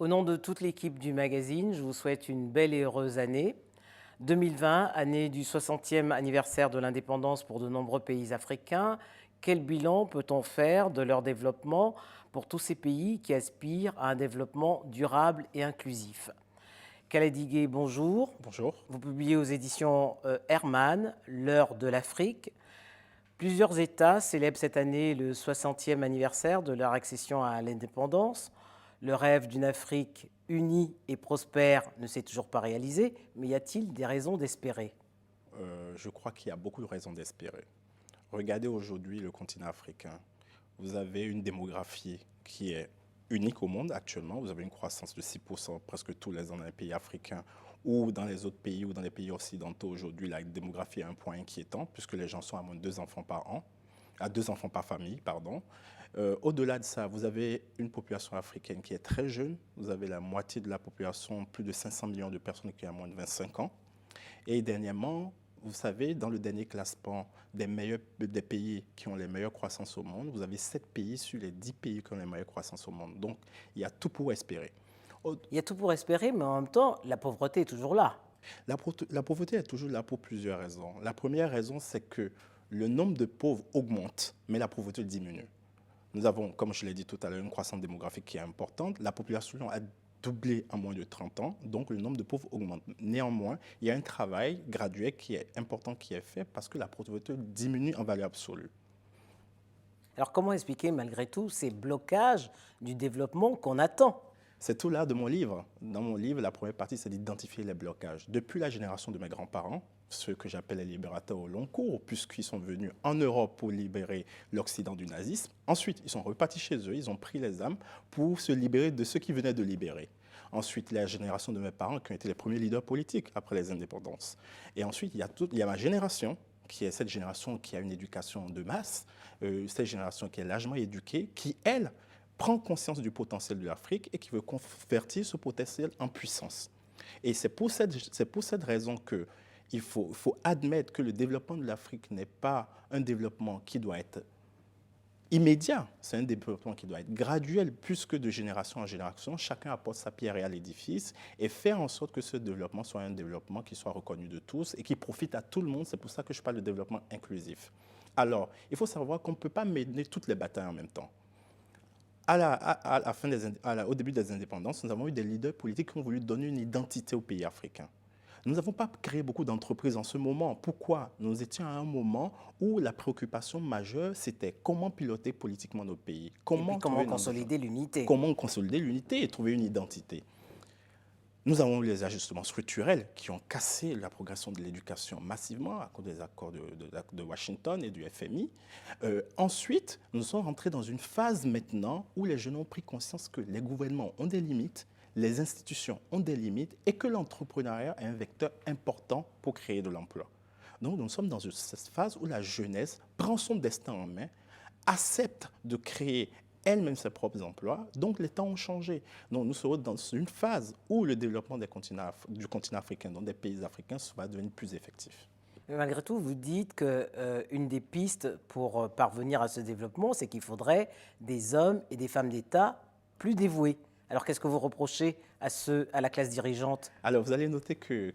Au nom de toute l'équipe du magazine, je vous souhaite une belle et heureuse année. 2020, année du 60e anniversaire de l'indépendance pour de nombreux pays africains. Quel bilan peut-on faire de leur développement pour tous ces pays qui aspirent à un développement durable et inclusif? Khaled Higué, bonjour. Bonjour. Vous publiez aux éditions Hermann, L'heure de l'Afrique. Plusieurs États célèbrent cette année le 60e anniversaire de leur accession à l'indépendance. Le rêve d'une Afrique unie et prospère ne s'est toujours pas réalisé, mais y a-t-il des raisons d'espérer? Je crois qu'il y a beaucoup de raisons d'espérer. Regardez aujourd'hui le continent africain. Vous avez une démographie qui est unique au monde actuellement. Vous avez une croissance de 6% presque tous les ans dans les pays africains ou dans les autres pays ou dans les pays occidentaux. Aujourd'hui, la démographie est un point inquiétant puisque les gens sont à moins de 2 enfants par an, à 2 enfants par famille, pardon. Au-delà de ça, vous avez une population africaine qui est très jeune. Vous avez la moitié de la population, plus de 500 millions de personnes qui ont moins de 25 ans. Et dernièrement, vous savez, dans le dernier classement des pays qui ont les meilleures croissances au monde, vous avez 7 pays sur les 10 pays qui ont les meilleures croissances au monde. Donc, il y a tout pour espérer. Il y a tout pour espérer, mais en même temps, la pauvreté est toujours là. La pauvreté est toujours là pour plusieurs raisons. La première raison, c'est que le nombre de pauvres augmente, mais la pauvreté diminue. Nous avons, comme je l'ai dit tout à l'heure, une croissance démographique qui est importante. La population a doublé en moins de 30 ans, donc le nombre de pauvres augmente. Néanmoins, il y a un travail graduel qui est important qui est fait parce que la pauvreté diminue en valeur absolue. Alors comment expliquer malgré tout ces blocages du développement qu'on attend? C'est tout là de mon livre. Dans mon livre, la première partie, c'est d'identifier les blocages. Depuis la génération de mes grands-parents, ceux que j'appelle les libérateurs au long cours, puisqu'ils sont venus en Europe pour libérer l'Occident du nazisme. Ensuite, ils sont repartis chez eux, ils ont pris les armes pour se libérer de ceux qui venaient de libérer. Ensuite, la génération de mes parents qui ont été les premiers leaders politiques après les indépendances. Et ensuite, il y a ma génération, qui est cette génération qui a une éducation de masse, cette génération qui est largement éduquée, qui, elle, prend conscience du potentiel de l'Afrique et qui veut convertir ce potentiel en puissance. Et c'est pour cette raison qu'il faut admettre que le développement de l'Afrique n'est pas un développement qui doit être immédiat, c'est un développement qui doit être graduel, plus que de génération en génération. Chacun apporte sa pierre à l'édifice et faire en sorte que ce développement soit un développement qui soit reconnu de tous et qui profite à tout le monde. C'est pour ça que je parle de développement inclusif. Alors, il faut savoir qu'on ne peut pas mener toutes les batailles en même temps. Au début des indépendances, nous avons eu des leaders politiques qui ont voulu donner une identité au pays africain. Nous n'avons pas créé beaucoup d'entreprises en ce moment. Pourquoi? Nous étions à un moment où la préoccupation majeure, c'était comment piloter politiquement nos pays. Comment consolider l'unité? Comment consolider l'unité et trouver une identité. Nous avons eu les ajustements structurels qui ont cassé la progression de l'éducation massivement à cause des accords de Washington et du FMI. Ensuite, nous sommes rentrés dans une phase maintenant où les jeunes ont pris conscience que les gouvernements ont des limites, les institutions ont des limites et que l'entrepreneuriat est un vecteur important pour créer de l'emploi. Donc nous sommes dans cette phase où la jeunesse prend son destin en main, accepte de créer elle-même ses propres emplois, donc les temps ont changé. Donc nous serons dans une phase où le développement du continent africain, dans des pays africains, va devenir plus effectif. Mais malgré tout, vous dites qu'une des pistes pour parvenir à ce développement, c'est qu'il faudrait des hommes et des femmes d'État plus dévoués. Alors qu'est-ce que vous reprochez à la classe dirigeante? Alors vous allez noter que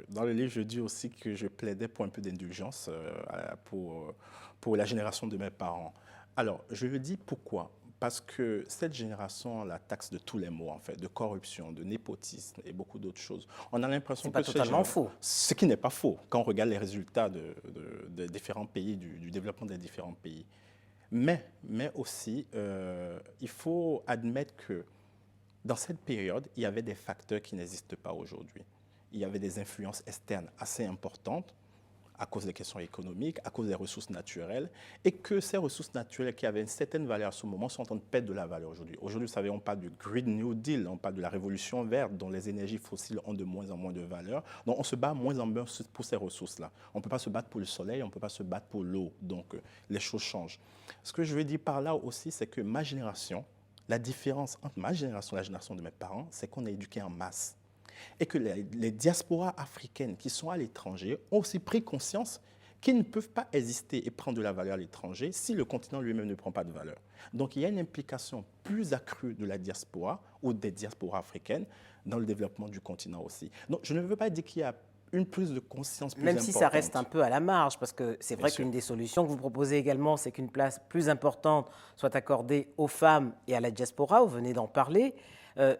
dans le livre, je dis aussi que je plaidais pour un peu d'indulgence pour la génération de mes parents. Alors je le dis pourquoi? Parce que cette génération la taxe de tous les maux, en fait, de corruption, de népotisme et beaucoup d'autres choses. On a l'impression que c'est pas totalement faux. Ce qui n'est pas faux quand on regarde les résultats des différents pays, du développement des différents pays. Mais aussi, il faut admettre que dans cette période, il y avait des facteurs qui n'existent pas aujourd'hui. Il y avait des influences externes assez importantes à cause des questions économiques, à cause des ressources naturelles, et que ces ressources naturelles qui avaient une certaine valeur à ce moment sont en train de perdre de la valeur aujourd'hui. Aujourd'hui, vous savez, on parle du Green New Deal, on parle de la révolution verte, dont les énergies fossiles ont de moins en moins de valeur. Donc, on se bat moins en moins pour ces ressources-là. On ne peut pas se battre pour le soleil, on ne peut pas se battre pour l'eau. Donc, les choses changent. Ce que je veux dire par là aussi, c'est que ma génération, la différence entre ma génération et la génération de mes parents, c'est qu'on est éduqué en masse. Et que les diasporas africaines qui sont à l'étranger ont aussi pris conscience qui ne peuvent pas exister et prendre de la valeur à l'étranger si le continent lui-même ne prend pas de valeur. Donc il y a une implication plus accrue de la diaspora ou des diasporas africaines dans le développement du continent aussi. Donc je ne veux pas dire qu'il y a une prise de conscience plus Même importante. si ça reste un peu à la marge, parce que c'est Bien vrai sûr. qu'une des solutions que vous proposez également, c'est qu'une place plus importante soit accordée aux femmes et à la diaspora, vous venez d'en parler,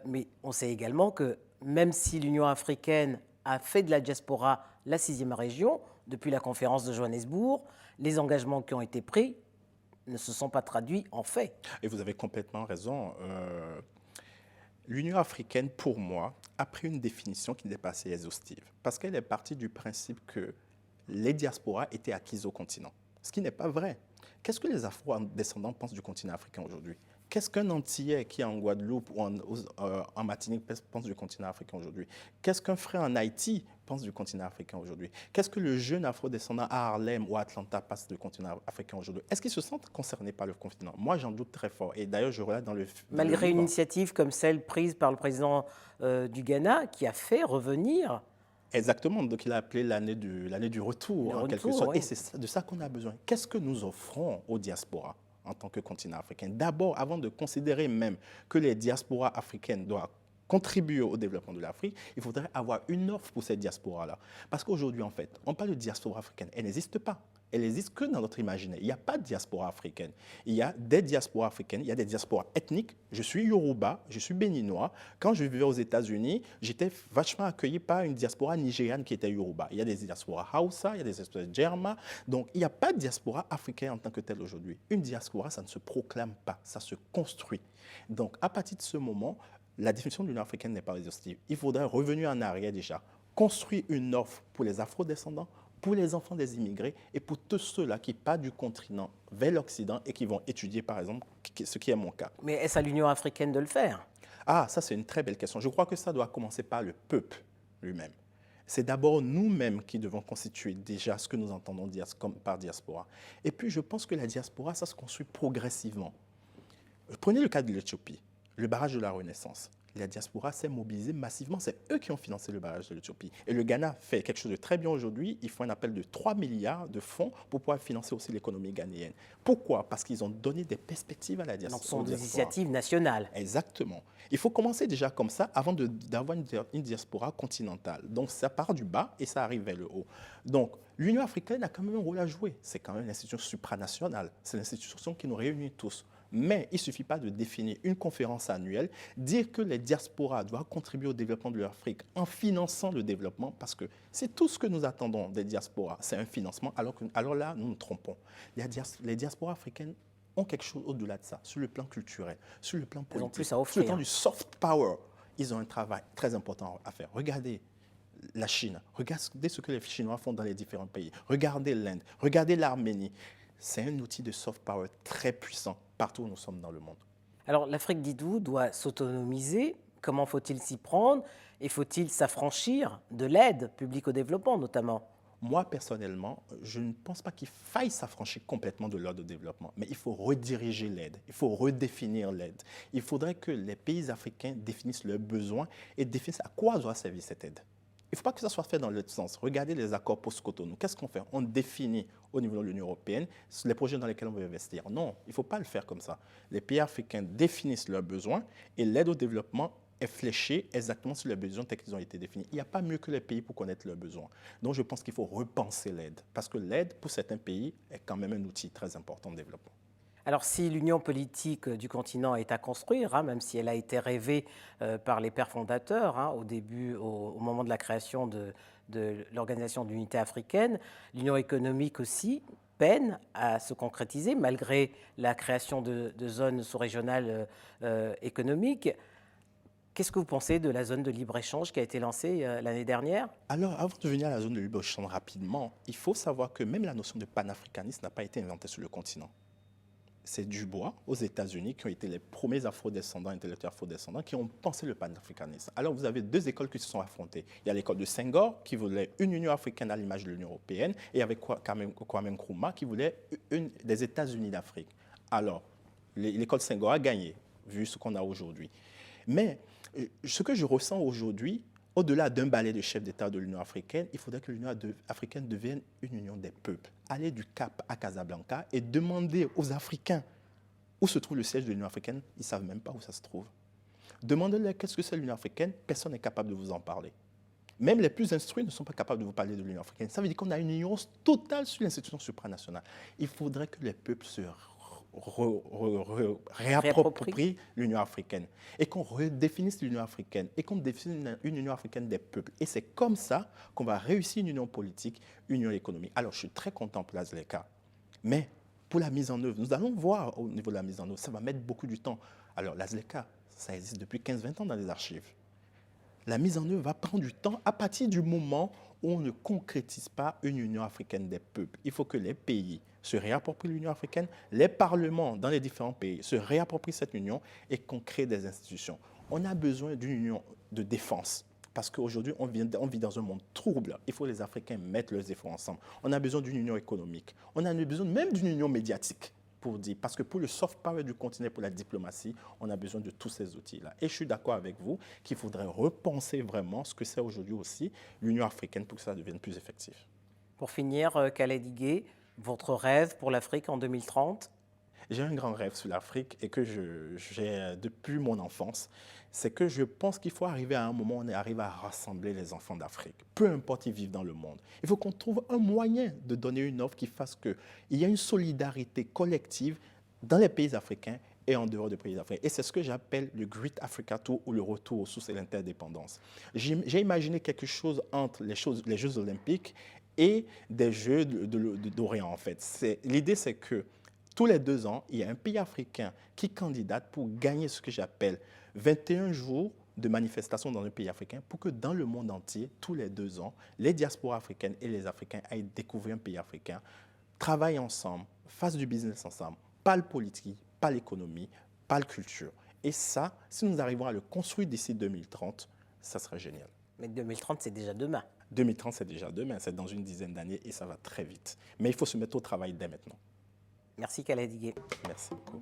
mais on sait également que même si l'Union africaine a fait de la diaspora la sixième région, depuis la conférence de Johannesburg, les engagements qui ont été pris ne se sont pas traduits en fait. Et vous avez complètement raison. L'Union africaine, pour moi, a pris une définition qui n'est pas assez exhaustive, parce qu'elle est partie du principe que les diasporas étaient acquises au continent, ce qui n'est pas vrai. Qu'est-ce que les Afro-descendants pensent du continent africain aujourd'hui? Qu'est-ce qu'un Antillais qui est en Guadeloupe ou en Martinique pense du continent africain aujourd'hui? Qu'est-ce qu'un frère en Haïti pense du continent africain aujourd'hui? Qu'est-ce que le jeune Afro-descendant à Harlem ou à Atlanta pense du continent africain aujourd'hui? Est-ce qu'ils se sentent concernés par le continent? Moi, j'en doute très fort. Et d'ailleurs, je relate dans le Malgré une livre. initiative comme celle prise par le président du Ghana, qui a fait revenir. Exactement, donc il a appelé l'année du retour, en quelque sorte. Oui. Et c'est de ça qu'on a besoin. Qu'est-ce que nous offrons aux diasporas en tant que continent africain? D'abord, avant de considérer même que les diasporas africaines doivent contribuer au développement de l'Afrique, il faudrait avoir une offre pour ces diasporas-là. Parce qu'aujourd'hui, en fait, on parle de diaspora africaine. Elle n'existe pas. Elle n'existe que dans notre imaginaire. Il n'y a pas de diaspora africaine. Il y a des diasporas africaines, il y a des diasporas ethniques. Je suis Yoruba, je suis béninois. Quand je vivais aux États-Unis, j'étais vachement accueilli par une diaspora nigériane qui était Yoruba. Il y a des diasporas Hausa, il y a des diasporas Djerma. Donc, il n'y a pas de diaspora africaine en tant que telle aujourd'hui. Une diaspora, ça ne se proclame pas, ça se construit. Donc, à partir de ce moment, la définition de l'Union africaine n'est pas exhaustive. Il faudrait revenir en arrière déjà, construire une offre pour les afro-descendants, pour les enfants des immigrés et pour tous ceux-là qui partent du continent vers l'Occident et qui vont étudier, par exemple, ce qui est mon cas. Mais est-ce à l'Union africaine de le faire? Ah, ça c'est une très belle question. Je crois que ça doit commencer par le peuple lui-même. C'est d'abord nous-mêmes qui devons constituer déjà ce que nous entendons par diaspora. Et puis je pense que la diaspora, ça se construit progressivement. Prenez le cas de l'Éthiopie, le barrage de la Renaissance. La diaspora s'est mobilisée massivement. C'est eux qui ont financé le barrage de l'Éthiopie. Et le Ghana fait quelque chose de très bien aujourd'hui. Ils font un appel de 3 milliards de fonds pour pouvoir financer aussi l'économie ghanéenne. Pourquoi? Parce qu'ils ont donné des perspectives à la diaspora. Donc, ce sont des initiatives nationales. Exactement. Il faut commencer déjà comme ça avant d'avoir une diaspora continentale. Donc, ça part du bas et ça arrive vers le haut. Donc, l'Union africaine a quand même un rôle à jouer. C'est quand même une institution supranationale. C'est l'institution qui nous réunit tous. Mais il ne suffit pas de définir une conférence annuelle, dire que les diasporas doivent contribuer au développement de l'Afrique en finançant le développement, parce que c'est tout ce que nous attendons des diasporas, c'est un financement, alors là, nous nous trompons. Les diasporas africaines ont quelque chose au-delà de ça, sur le plan culturel, sur le plan politique, plus à sur offrir. le plan du soft power. Ils ont un travail très important à faire. Regardez la Chine, regardez ce que les Chinois font dans les différents pays, regardez l'Inde, regardez l'Arménie. C'est un outil de soft power très puissant partout où nous sommes dans le monde. Alors, l'Afrique, dites-vous, doit s'autonomiser. Comment faut-il s'y prendre? Et faut-il s'affranchir de l'aide publique au développement, notamment? Moi, personnellement, je ne pense pas qu'il faille s'affranchir complètement de l'aide au développement, mais il faut rediriger l'aide, il faut redéfinir l'aide. Il faudrait que les pays africains définissent leurs besoins et définissent à quoi doit servir cette aide. Il ne faut pas que ça soit fait dans l'autre sens. Regardez les accords post-Cotonou. Qu'est-ce qu'on fait? On définit au niveau de l'Union européenne les projets dans lesquels on veut investir. Non, il ne faut pas le faire comme ça. Les pays africains définissent leurs besoins et l'aide au développement est fléchée exactement sur les besoins tels qu'ils ont été définis. Il n'y a pas mieux que les pays pour connaître leurs besoins. Donc je pense qu'il faut repenser l'aide, parce que l'aide, pour certains pays, est quand même un outil très important de développement. Alors, si l'union politique du continent est à construire, même si elle a été rêvée par les pères fondateurs au début, au moment de la création de l'Organisation de l'Unité africaine, l'union économique aussi peine à se concrétiser malgré la création de zones sous-régionales économiques. Qu'est-ce que vous pensez de la zone de libre-échange qui a été lancée l'année dernière? Alors, avant de venir à la zone de libre-échange rapidement, il faut savoir que même la notion de panafricanisme n'a pas été inventée sur le continent. C'est Dubois, aux États-Unis, qui ont été les premiers afrodescendants, intellectuels afrodescendants, qui ont pensé le panafricanisme. Alors, vous avez deux écoles qui se sont affrontées. Il y a l'école de Senghor, qui voulait une Union africaine à l'image de l'Union européenne, et avec Kwame Nkrumah, qui voulait des États-Unis d'Afrique. Alors, l'école Senghor a gagné, vu ce qu'on a aujourd'hui. Mais ce que je ressens aujourd'hui, Au-delà d'un balai de chefs d'État de l'Union africaine, il faudrait que l'Union africaine devienne une union des peuples. Aller du Cap à Casablanca et demander aux Africains où se trouve le siège de l'Union africaine, ils ne savent même pas où ça se trouve. Demandez-leur qu'est-ce que c'est l'Union africaine, personne n'est capable de vous en parler. Même les plus instruits ne sont pas capables de vous parler de l'Union africaine. Ça veut dire qu'on a une ignorance totale sur l'institution supranationale. Il faudrait que les peuples se réapproprient l'Union africaine et qu'on redéfinisse l'Union africaine et qu'on définisse une Union africaine des peuples. Et c'est comme ça qu'on va réussir une union politique, une union économique. Alors, je suis très content pour la ZLECA, mais pour la mise en œuvre, nous allons voir au niveau de la mise en œuvre, ça va mettre beaucoup de temps. Alors, la ZLECA, ça existe depuis 15-20 ans dans les archives. La mise en œuvre va prendre du temps à partir du moment où on ne concrétise pas une Union africaine des peuples. Il faut que les pays se réapproprient l'Union africaine, les parlements dans les différents pays se réapproprient cette union et qu'on crée des institutions. On a besoin d'une union de défense parce qu'aujourd'hui, on vit dans un monde trouble. Il faut que les Africains mettent leurs efforts ensemble. On a besoin d'une union économique. On a besoin même d'une union médiatique. Parce que pour le soft power du continent, pour la diplomatie, on a besoin de tous ces outils-là. Et je suis d'accord avec vous qu'il faudrait repenser vraiment ce que c'est aujourd'hui aussi l'Union africaine pour que ça devienne plus effectif. Pour finir, Khaled Igué, votre rêve pour l'Afrique en 2030 ? J'ai un grand rêve sur l'Afrique et que j'ai depuis mon enfance, c'est que je pense qu'il faut arriver à un moment où on arrive à rassembler les enfants d'Afrique, peu importe ils vivent dans le monde. Il faut qu'on trouve un moyen de donner une offre qui fasse qu'il y ait une solidarité collective dans les pays africains et en dehors des pays africains. Et c'est ce que j'appelle le Great Africa Tour ou le retour aux sources et l'interdépendance. J'ai imaginé quelque chose entre les Jeux olympiques et des Jeux d'Orient en fait. L'idée c'est que tous les 2 ans, il y a un pays africain qui candidate pour gagner ce que j'appelle 21 jours de manifestation dans un pays africain pour que dans le monde entier, tous les 2 ans, les diasporas africaines et les Africains aillent découvrir un pays africain, travaillent ensemble, fassent du business ensemble, pas le politique, pas l'économie, pas la culture. Et ça, si nous arrivons à le construire d'ici 2030, ça serait génial. Mais 2030, c'est déjà demain. 2030, c'est déjà demain, c'est dans une dizaine d'années et ça va très vite. Mais il faut se mettre au travail dès maintenant. Merci Khaled Igué. Merci beaucoup.